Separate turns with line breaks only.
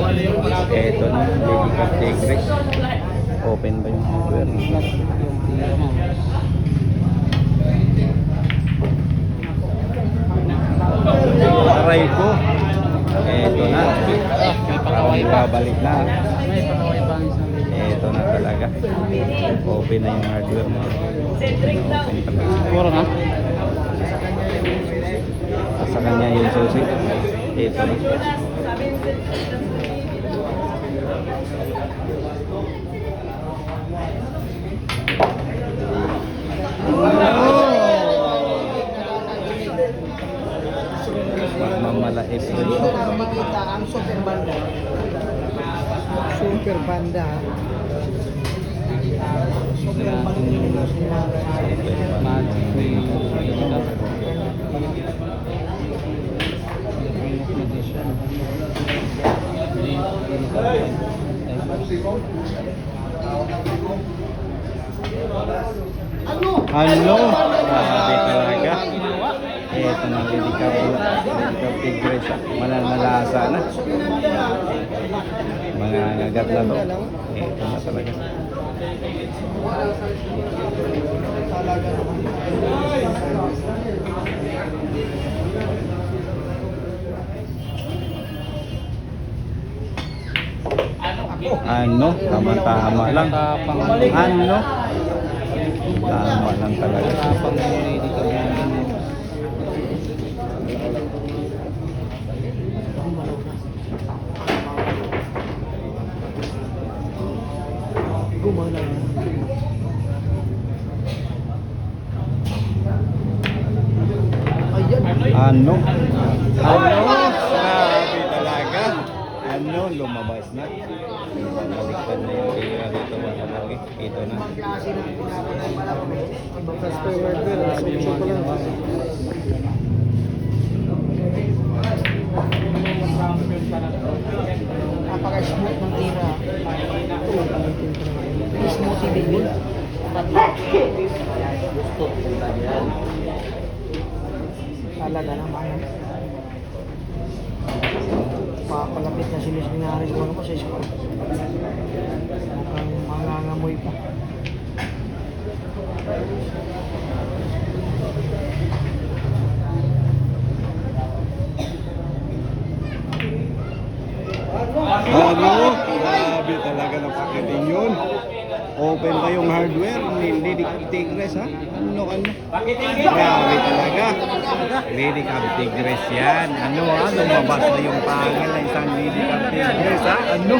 Eto na, Lady Cup Tigres. Open ba yung hardware? Aray ko. Eto na. Parang babalik na. Eto na talaga. Open na yung hardware mo. Open talaga.
Siguro na?
Sa kanya yung susi. Eto na. Magmamalait na ito.
Makita ang super banda. Super banda. Super
Ano? Grabe talaga. Eto na Lady Cup Tigres. Mananalasa na. Mga ngagat na to. Eto na talaga. Ano? Tama-tama lang. Ano? Tama lang talaga.
gumana. Ayan.
Ano? Grabe talaga. Ano? Lumabas na. Baliktad na yung tira dito mga lagi. Ito na.
Klase ng pinapatay pala ko. Ibang per hardware. So pa lang. Napaka-smooth ng tira. Smooth ibigin. Gusto. Talaga naman. Papalapit na si Luis Linares ko naman sa school. Mukhang mangangamoy pa.
Ano? Grabe talaga ng pakitin yun. Open ba yung hardware? Lady Cup Tigres ha? Ano? Grabe talaga. Lady Cup Tigres yan. Ano ha? Lumabas na yung pangil na isang Lady Cup Tigres ha? Ano?